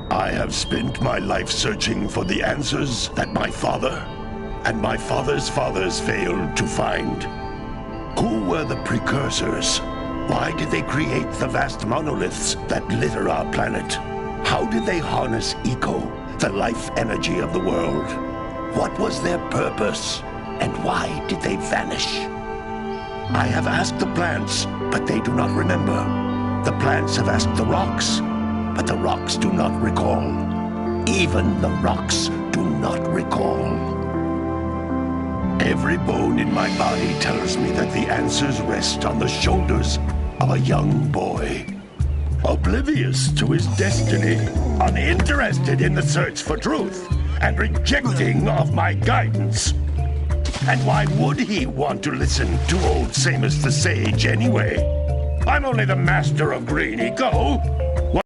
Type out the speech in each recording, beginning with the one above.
I have spent my life searching for the answers that my father and my father's fathers failed to find. Who were the precursors? Why did they create the vast monoliths that litter our planet? How did they harness eco, the life energy of the world? What was their purpose? And why did they vanish? I have asked the plants, but they do not remember. The plants have asked the rocks, but the rocks do not recall. Even the rocks do not recall. Every bone in my body tells me that the answers rest on the shoulders of a young boy. Oblivious to his destiny, uninterested in the search for truth, and rejecting of my guidance. And why would he want to listen to old Samus the Sage anyway? I'm only the master of green eco. What?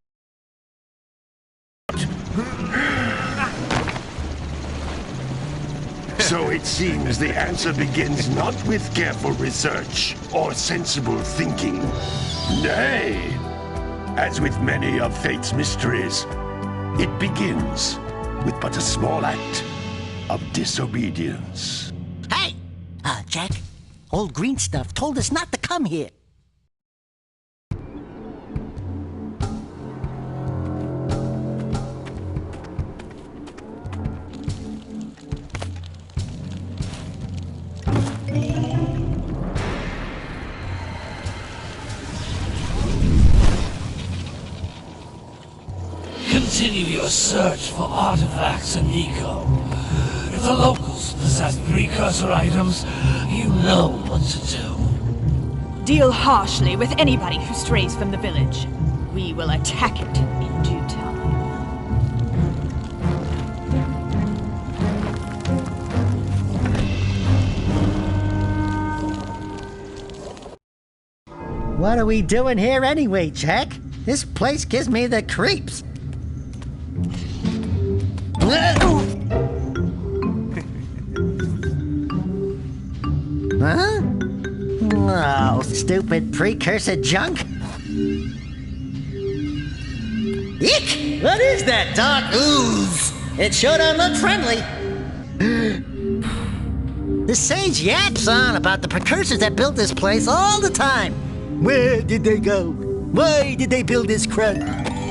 So it seems the answer begins not with careful research or sensible thinking. Nay, as with many of fate's mysteries, it begins with but a small act of disobedience. Hey! Jak, old green stuff told us not to come here. Continue your search for artifacts and eco. If the locals possess precursor items, you know what to do. Deal harshly with anybody who strays from the village. We will attack it in due time. What are we doing here anyway, Jak? This place gives me the creeps. Huh? Oh, stupid precursor junk. Eek! What is that dark ooze? It sure don't look friendly. The sage yaps on about the precursors that built this place all the time. Where did they go? Why did they build this crud?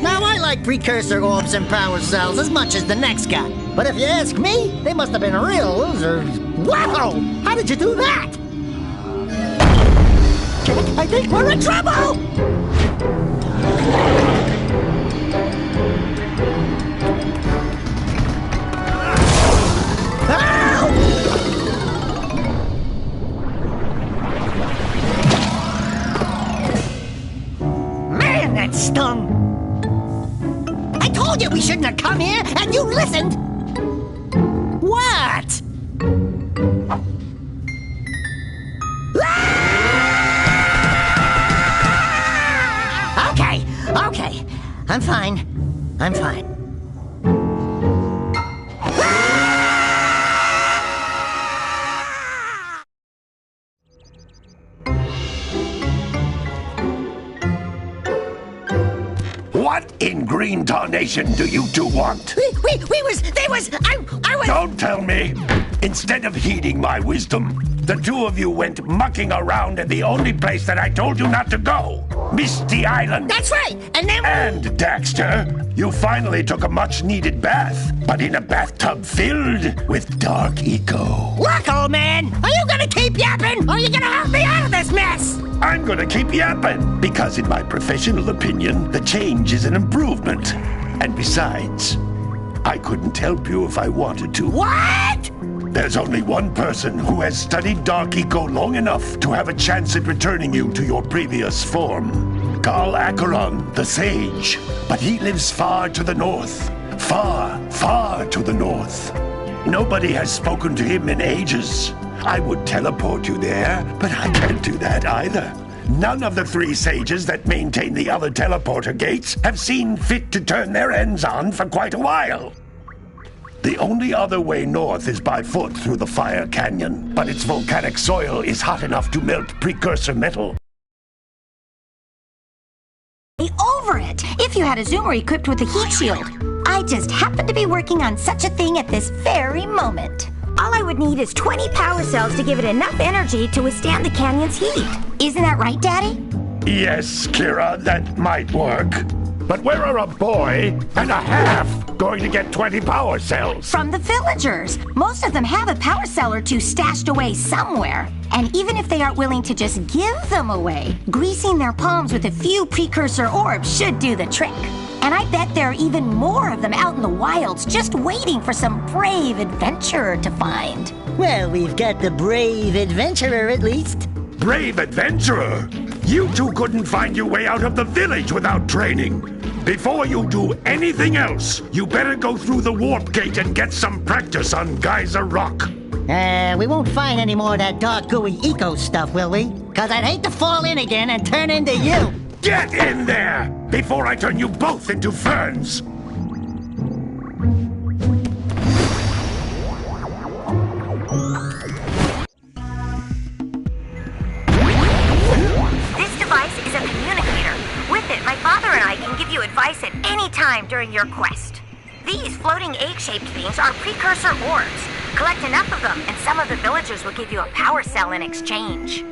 Now, I like precursor orbs and power cells as much as the next guy. But if you ask me, they must have been real losers. Whoa! How did you do that? Jak, I think we're in trouble! Man, that stung! I told you we shouldn't have come here, and you listened! What? Okay. I'm fine. What in green tarnation do you two want? I was... Don't tell me! Instead of heeding my wisdom, the two of you went mucking around in the only place that I told you not to go! Misty Island! That's right! And then... And, Daxter, you finally took a much-needed bath, but in a bathtub filled with dark eco. Look, old man! Are you gonna keep yapping, or are you gonna help me out of this mess? I'm gonna keep yapping, because in my professional opinion, the change is an improvement. And besides, I couldn't help you if I wanted to. What? There's only one person who has studied Dark Eco long enough to have a chance at returning you to your previous form. Carl Acheron, the Sage. But he lives far to the north. Far, far to the north. Nobody has spoken to him in ages. I would teleport you there, but I can't do that either. None of the three sages that maintain the other teleporter gates have seen fit to turn their ends on for quite a while. The only other way north is by foot through the Fire Canyon, but its volcanic soil is hot enough to melt precursor metal. me over it if you had a zoomer equipped with a heat shield. I just happen to be working on such a thing at this very moment. All I would need is 20 power cells to give it enough energy to withstand the canyon's heat. Isn't that right, Daddy? Yes, Kira, that might work. But where are a boy and a half going to get 20 power cells? From the villagers. Most of them have a power cell or two stashed away somewhere. And even if they aren't willing to just give them away, greasing their palms with a few precursor orbs should do the trick. And I bet there are even more of them out in the wilds just waiting for some brave adventurer to find. Well, we've got the brave adventurer at least. Brave adventurer? You two couldn't find your way out of the village without training. Before you do anything else, you better go through the warp gate and get some practice on Geyser Rock. We won't find any more of that dark gooey eco stuff, will we? 'Cause I'd hate to fall in again and turn into you. Get in there before I turn you both into ferns. This device is a communicator. With it, my father and I can give you advice at any time during your quest. These floating egg-shaped things are precursor orbs. Collect enough of them, and some of the villagers will give you a power cell in exchange.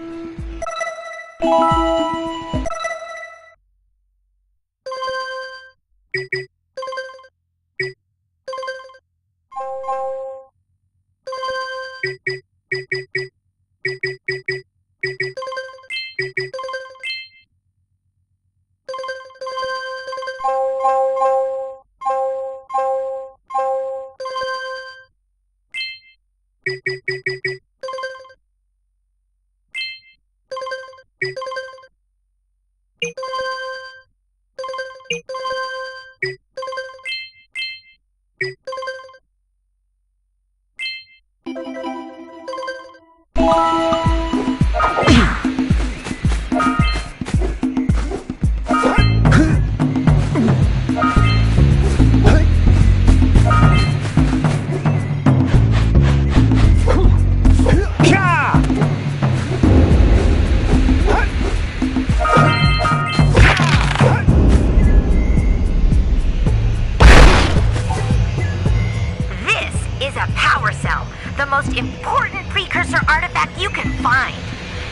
Most important precursor artifact you can find.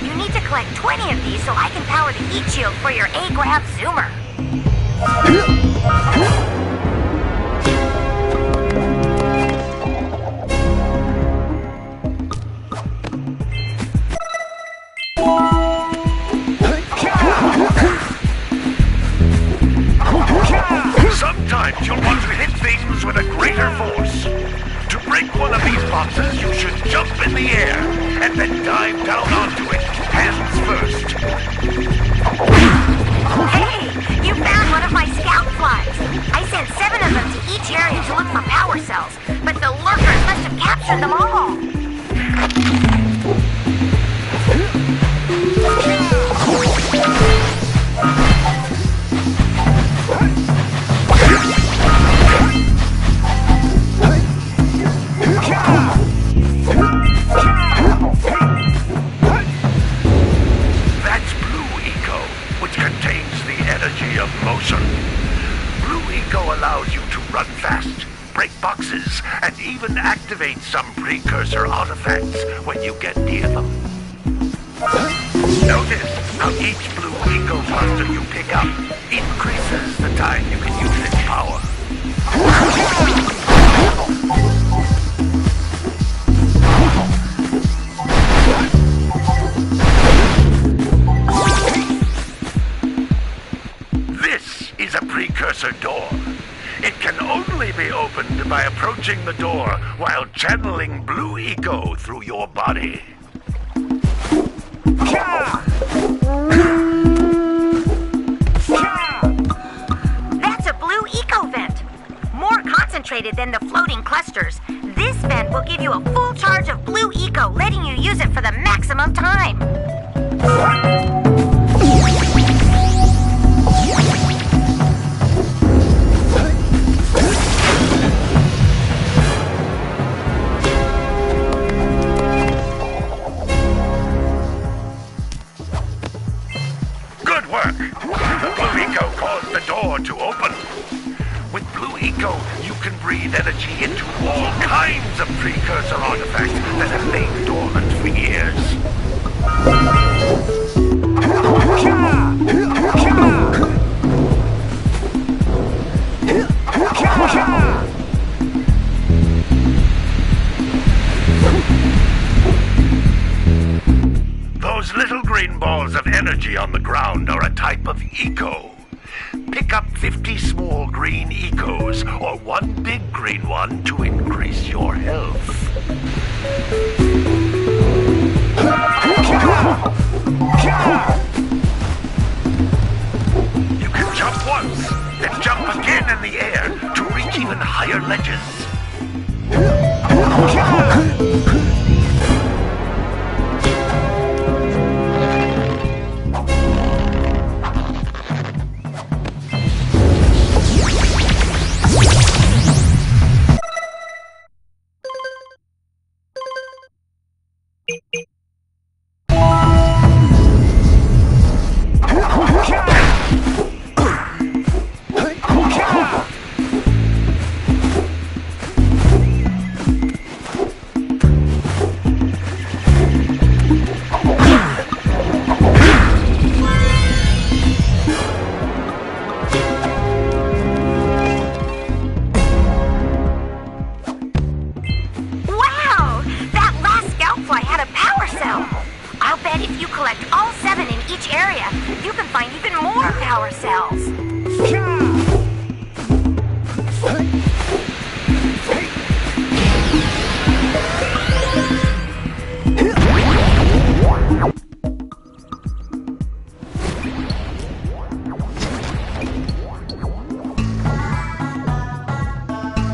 You need to collect 20 of these so I can power the heat shield for your A-Grab zoomer. Sometimes you'll want to hit things with a greater force. To break one of these boxes, you should jump in the air and then dive down onto it, hands first. Hey, you found one of my scout flies. I sent 7 of them to each area to look for power cells, but the lurkers must have captured them all. And even activate some precursor artifacts when you get near them. Notice how each blue eco cluster you pick up increases the time you can use its power. This is a precursor door. It can only be opened by approaching the door while channeling blue eco through your body. That's a blue eco vent. More concentrated than the floating clusters. This vent will give you a full charge of blue eco, letting you use it for the maximum time. Blue eco calls breathe energy into all kinds of precursor artifacts that have lain dormant for years. Those little green balls of energy on the ground are a type of eco. Pick up 50 small green ecos, or one big green one to increase your health. You can jump once, then jump again in the air to reach even higher ledges.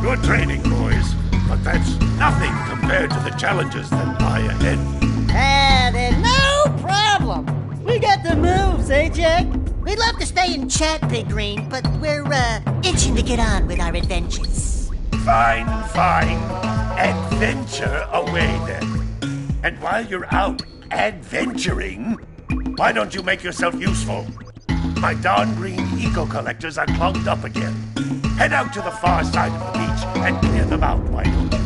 Good training, boys, but that's nothing compared to the challenges that lie ahead. Then no problem. We got the moves, eh, Jak? We'd love to stay and chat, Big Green, but we're, itching to get on with our adventures. Fine. Adventure away, then. And while you're out adventuring, why don't you make yourself useful? My darn green eco-collectors are clogged up again. Head out to the far side of the beach and clear them out, why don't you?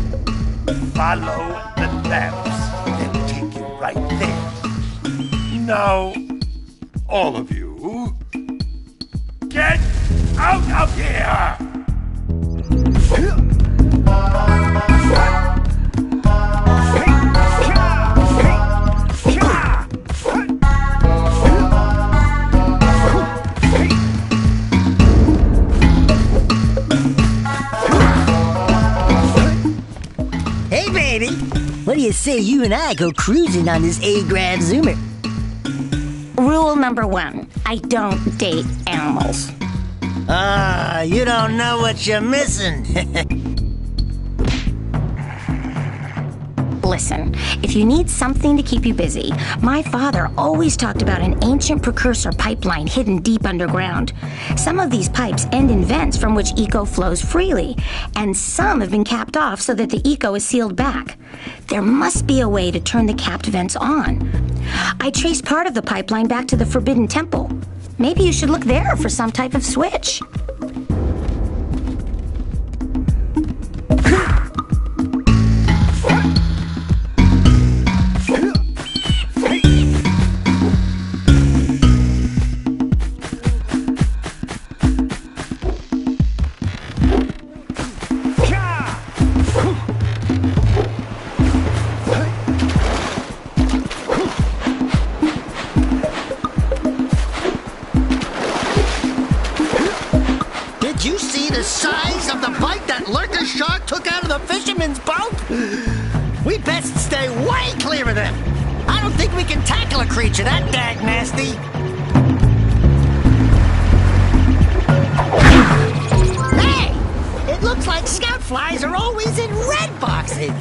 Follow the lamps. They'll take you right there. Now, all of you, get out of here! What do you say you and I go cruising on this A-Grab Zoomer? Rule number 1, I don't date animals. You don't know what you're missing. Listen, if you need something to keep you busy, my father always talked about an ancient precursor pipeline hidden deep underground. Some of these pipes end in vents from which eco flows freely, and some have been capped off so that the eco is sealed back. There must be a way to turn the capped vents on. I traced part of the pipeline back to the Forbidden Temple. Maybe you should look there for some type of switch. The size of the bite that lurker shark took out of the fisherman's boat? We best stay way clear of them. I don't think we can tackle a creature that dag nasty. Hey! It looks like scout flies are always in red boxes.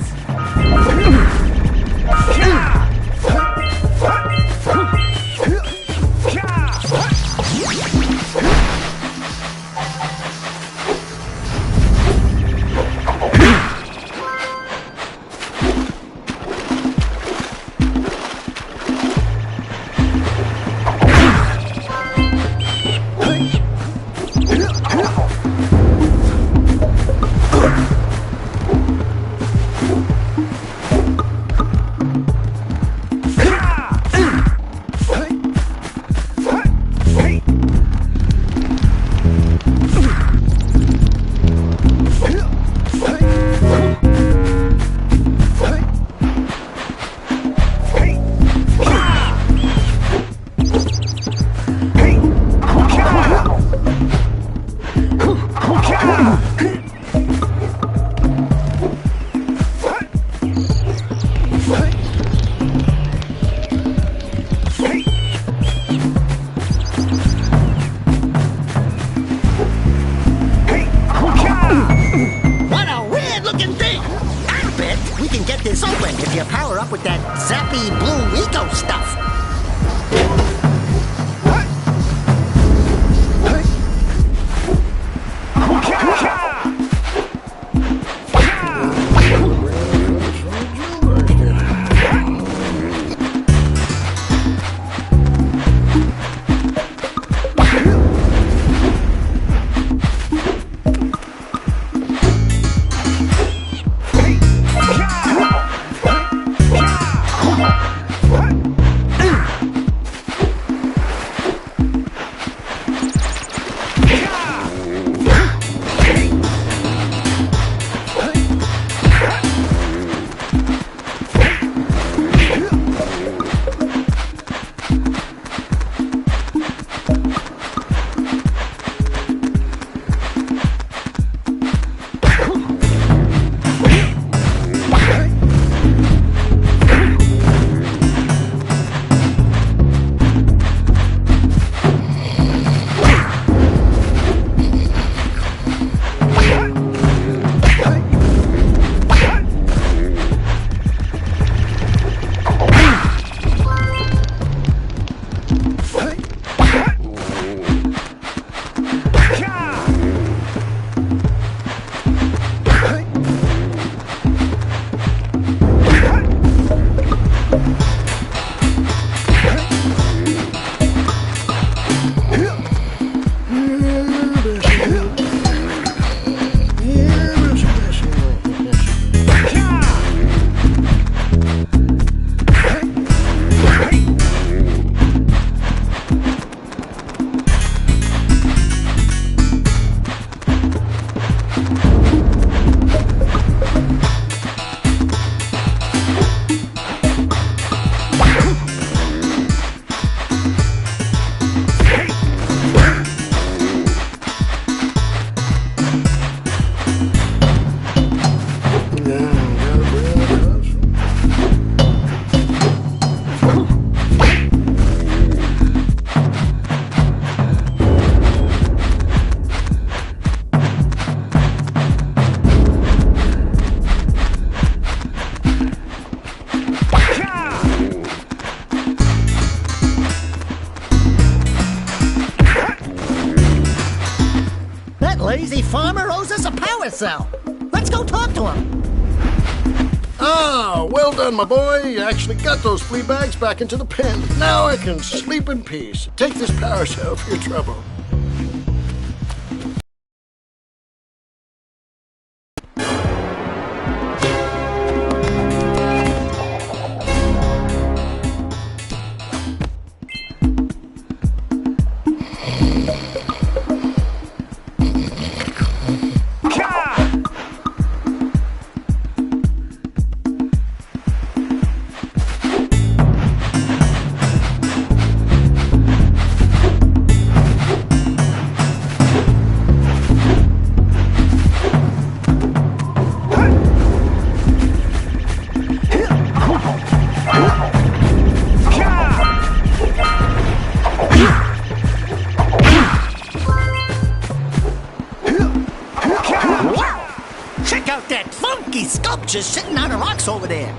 That lazy farmer owes us a power cell. Let's go talk to him. Ah, well done, my boy. You actually got those flea bags back into the pen. Now I can sleep in peace. Take this power cell for your trouble. Just sitting on the rocks over there.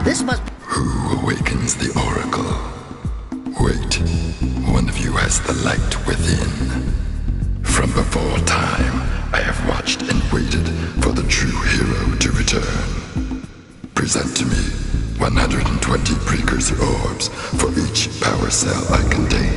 This must... Who awakens the oracle? Wait, one of you has the light within. From before time, I have watched and waited for the true hero to return. Present to me 120 precursor orbs for each power cell I contain.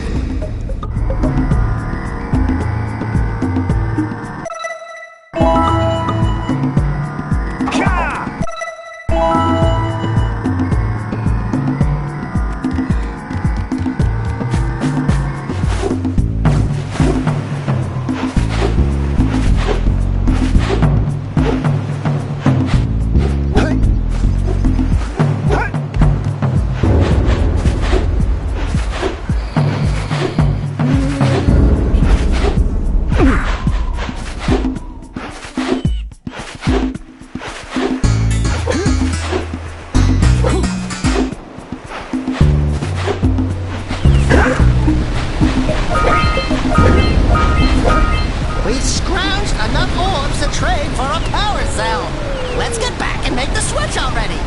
We've scrounged enough orbs to trade for a power cell. Let's get back and make the switch already.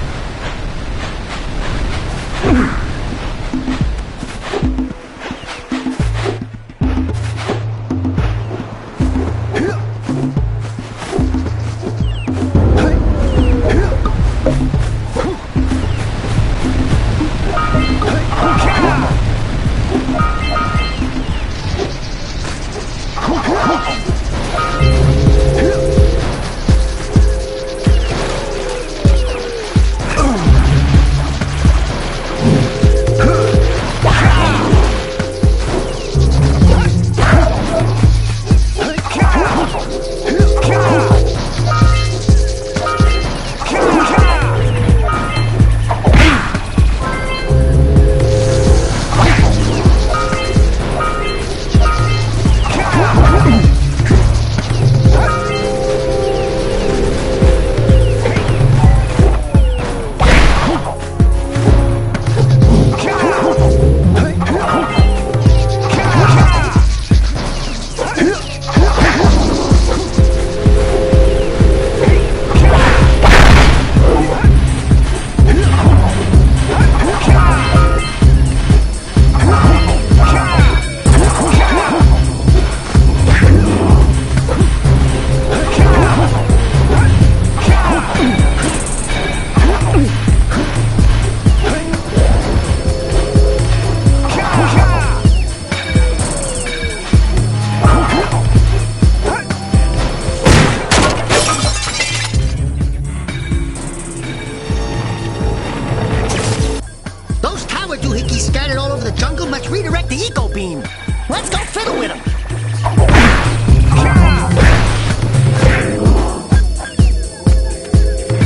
Scattered all over the jungle must redirect the eco beam. Let's go fiddle with them.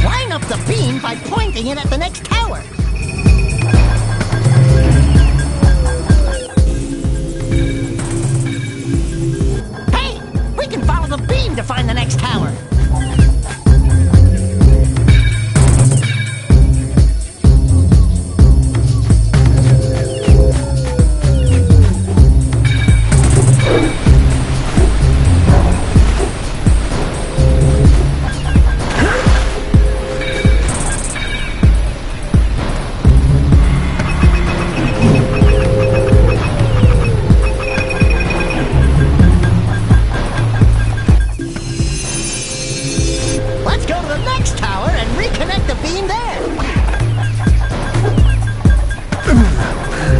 Line up the beam by pointing it at the next tower. Hey, we can follow the beam to find the next tower. beam there.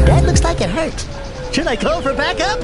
That looks like it hurt. Should I call for backup?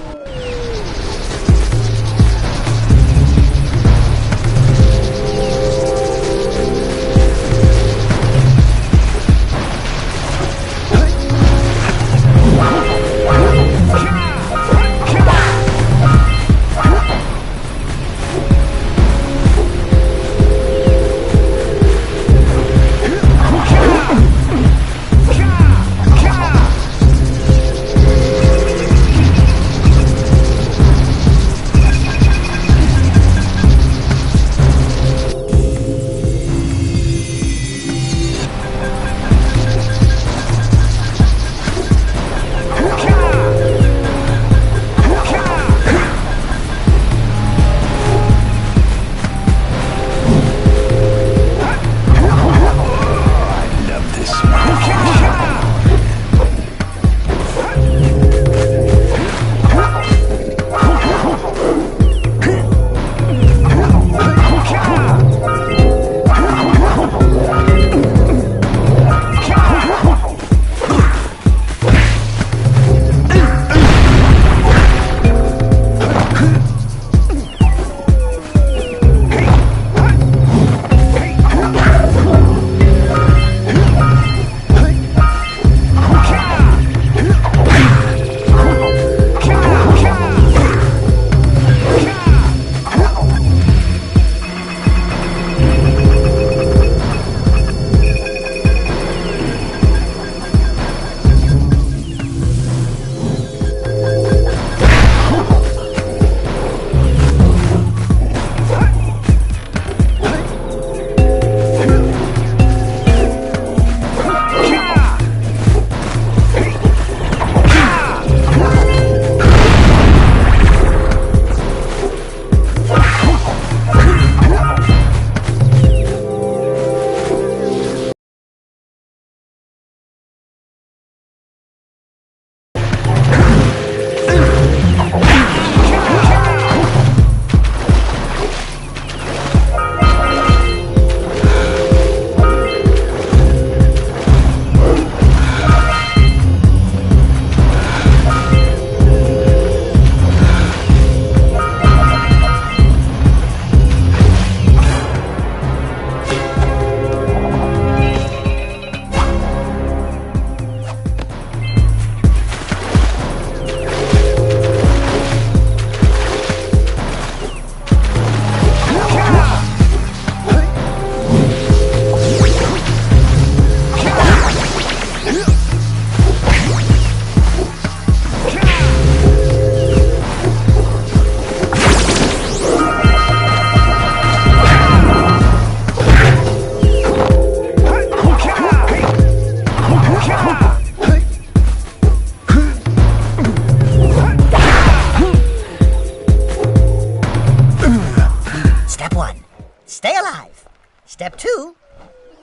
Stay alive. Step 2,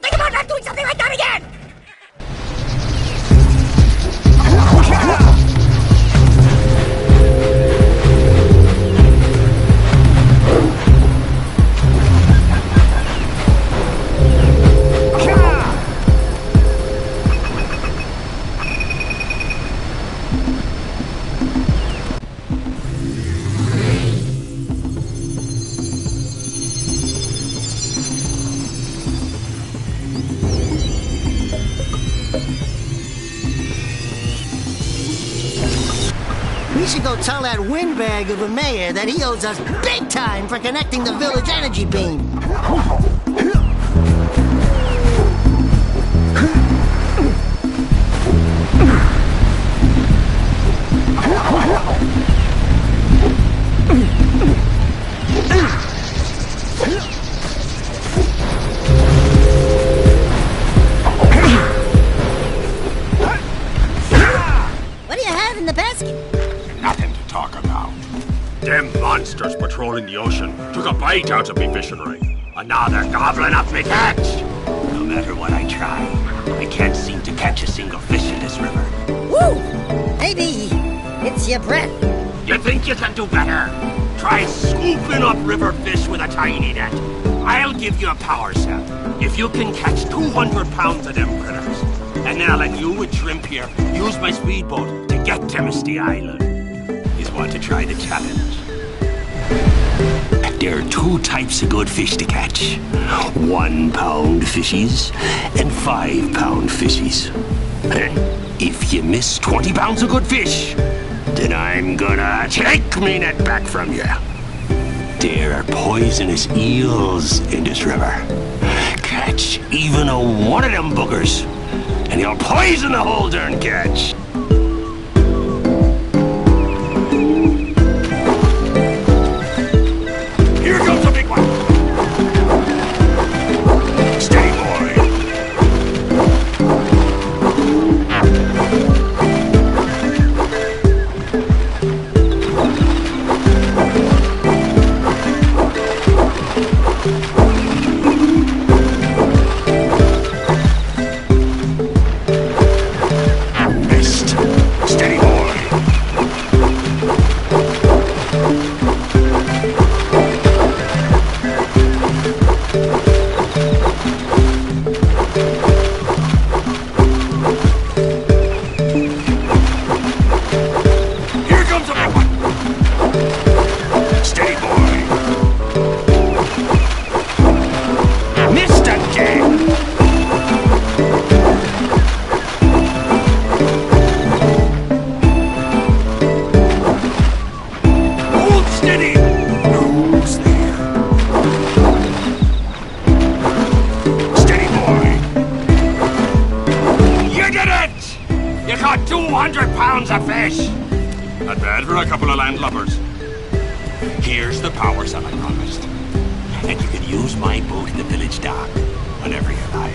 think about not doing something like that again! We should go tell that windbag of a mayor that he owes us big time for connecting the village energy beam. What do you have in the basket? Nothing to talk about. Them monsters patrolling the ocean took a bite out of me fishing ring, and now they're gobbling up me catch. No matter what I try, I can't seem to catch a single fish in this river. Woo! Maybe it's your breath. You think you can do better? Try scooping up river fish with a tiny net. I'll give you a power cell if you can catch 200 pounds of them critters. And then I'll let you and Shrimp here use my speedboat to get to Misty Island. You want to try the challenge? There are two types of good fish to catch. 1 pound fishies and 5 pound fishies. If you miss 20 pounds of good fish, then I'm gonna take me net back from you. There are poisonous eels in this river. Catch even a one of them boogers, and you'll poison the whole darn catch. Here comes a big one. Steady, boy. Missed. Steady, boy. Here comes a big one. Steady, boy. Missed again. Hold steady. Who's there? Steady, boy. You did it! You caught 200 pounds of fish. Not bad for a couple of landlubbers. Here's the power cell I promised. And you can use my boat in the village dock whenever you like.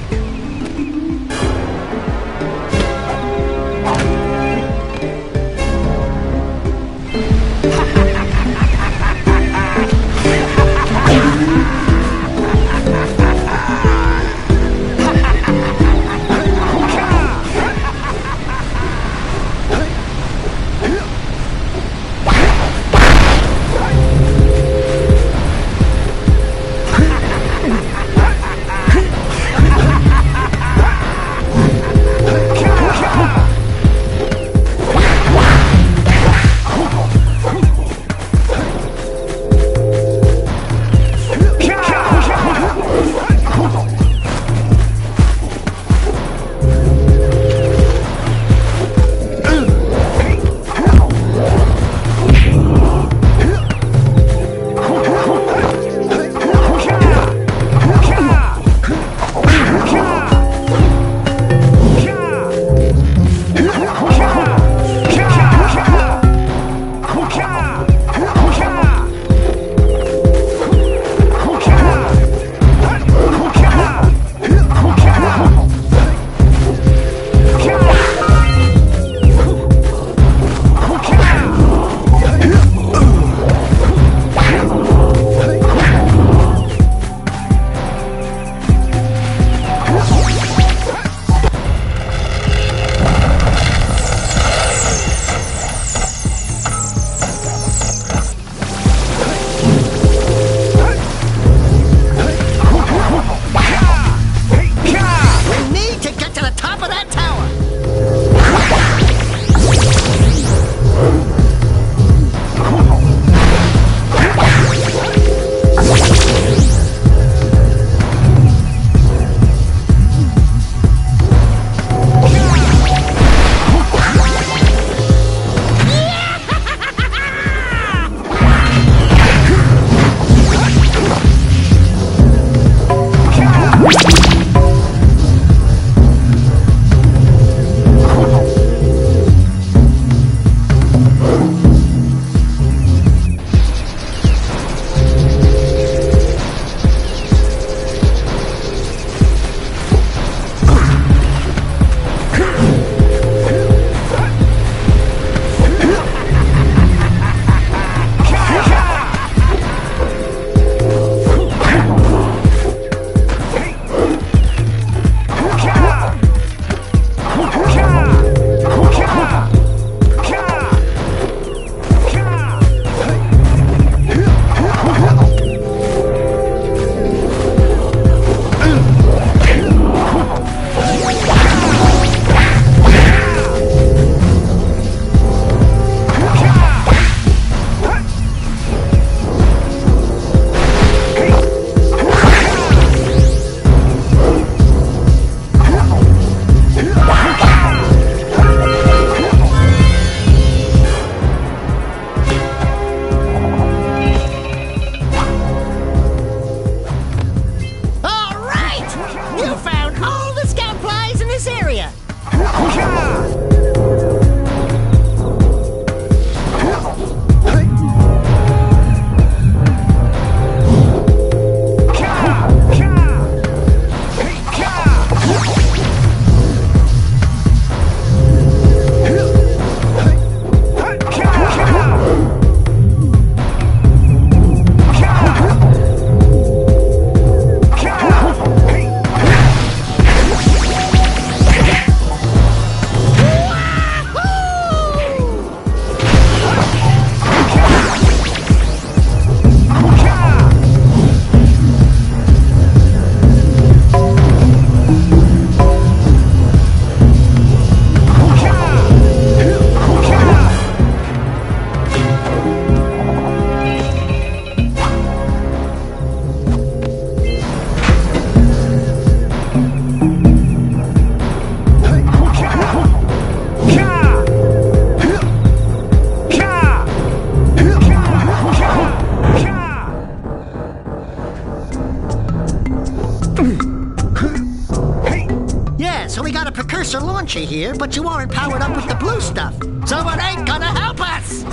we got a precursor launcher here, but you aren't powered up with the blue stuff. So it ain't gonna help us!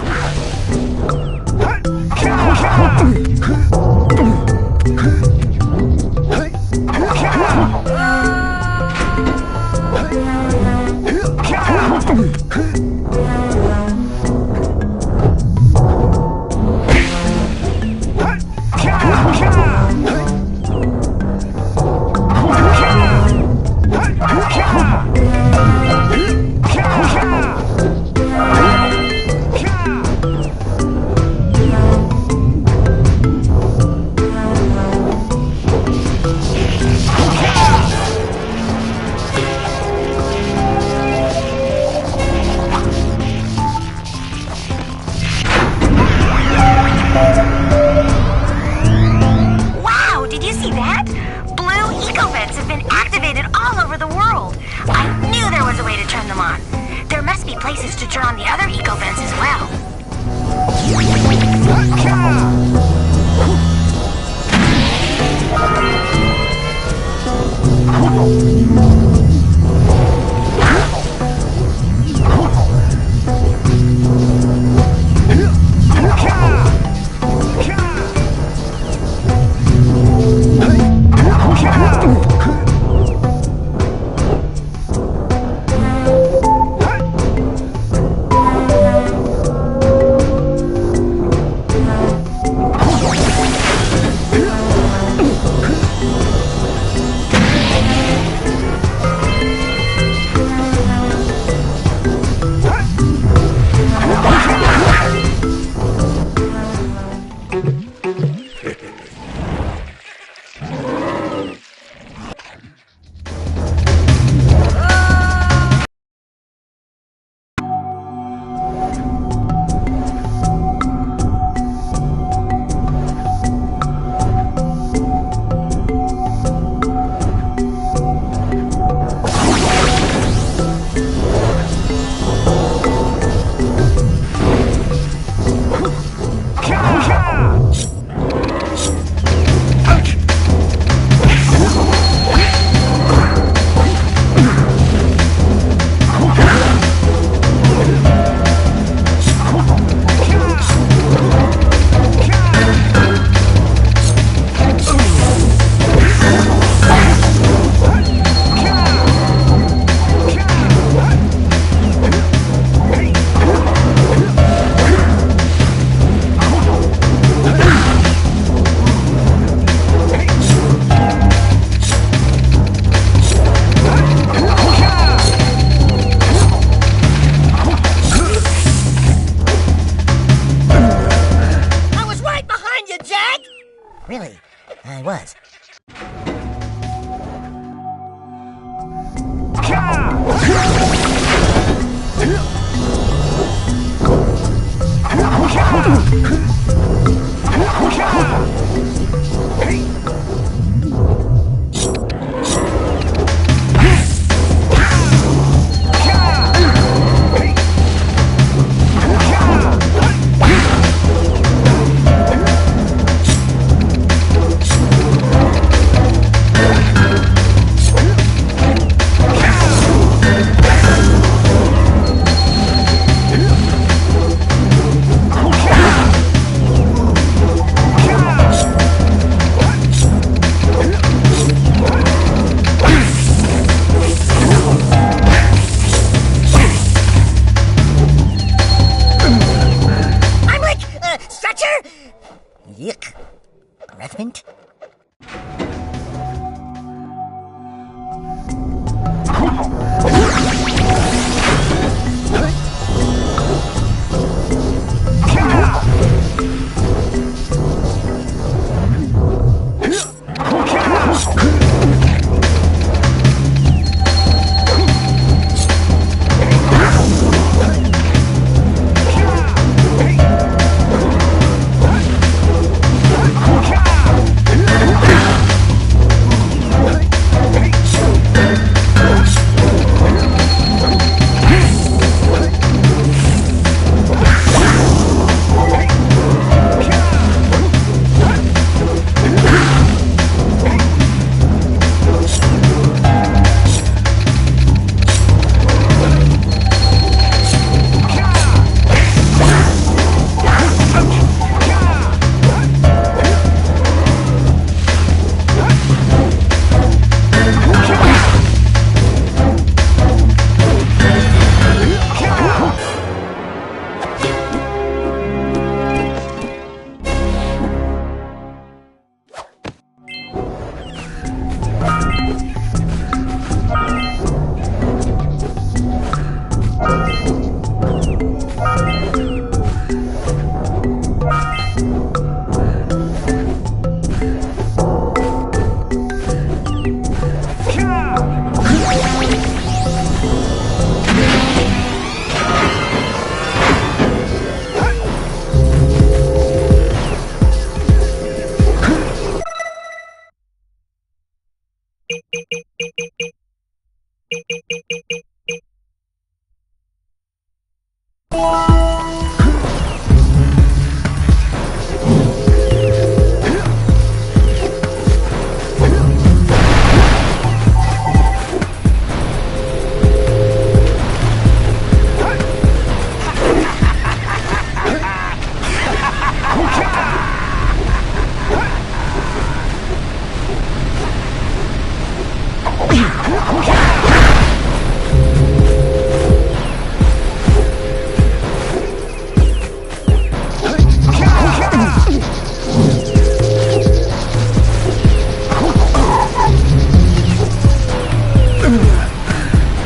Really, I was.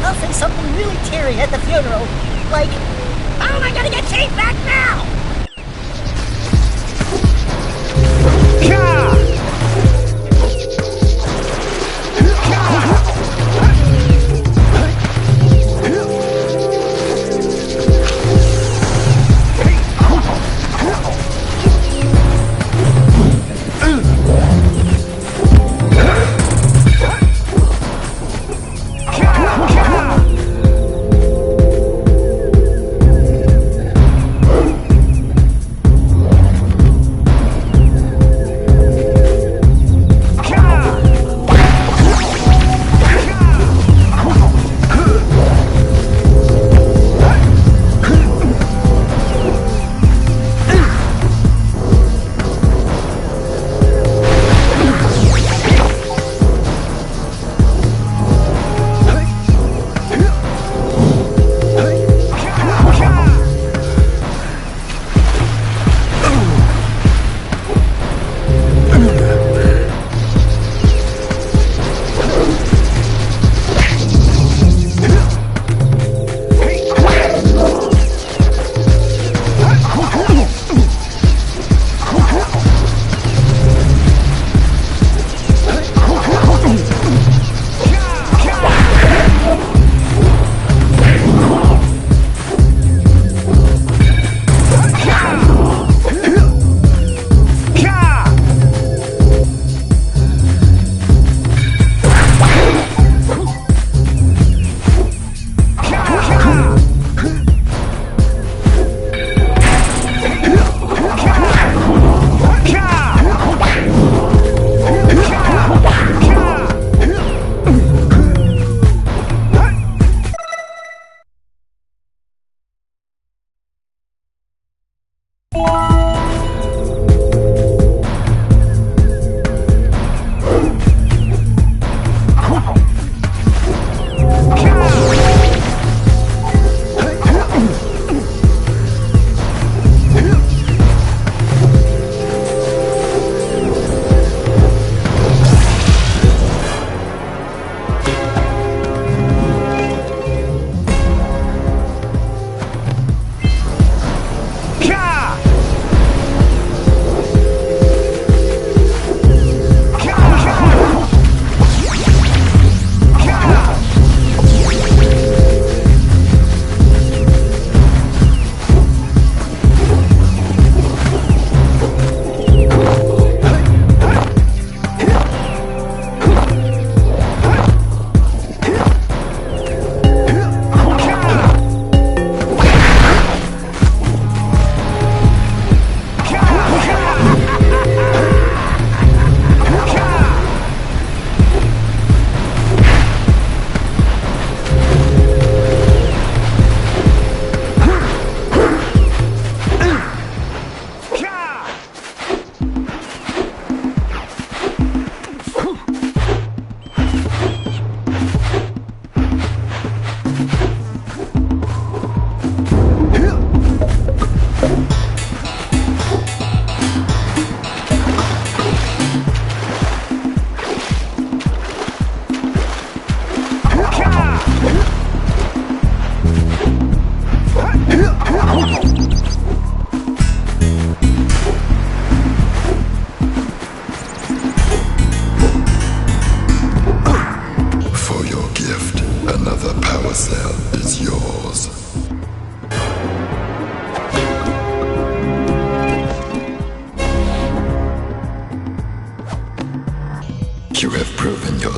I'll say something really teary at the funeral. Like, how am I gonna get Kate back now?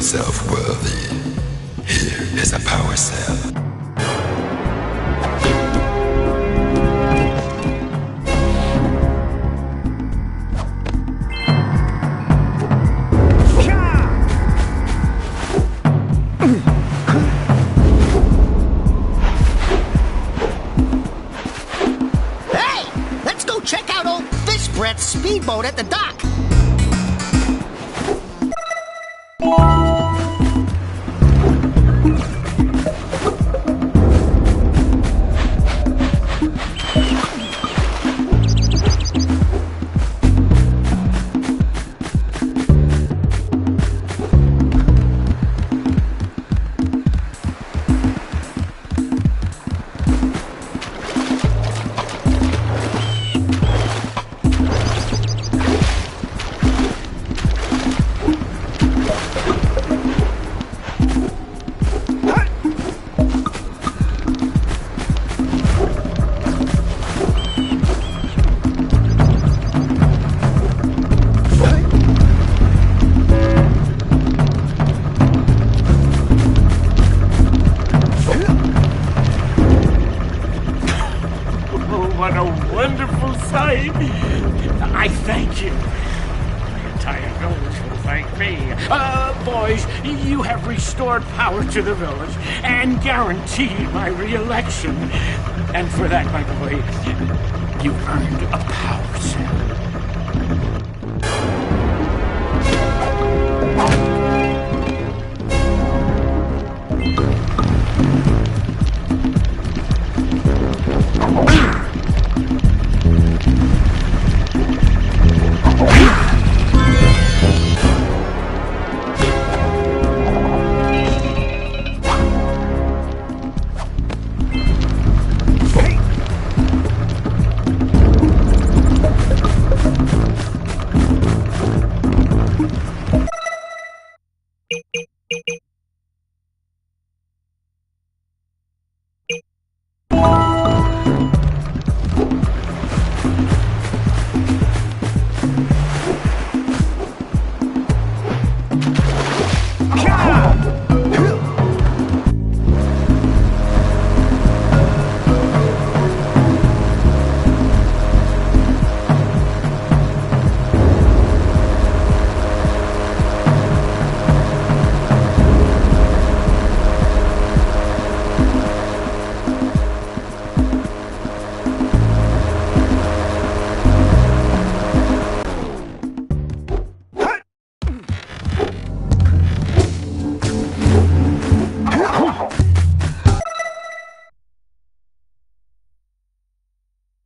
yourself worthy, here is a power cell. Hey, let's go check out old Fish Brett's speedboat at the dock. What a wonderful sight! I thank you. The entire village will thank me. Boys, you have restored power to the village and guaranteed my re-election. And for that, my boy, you've earned a power cell.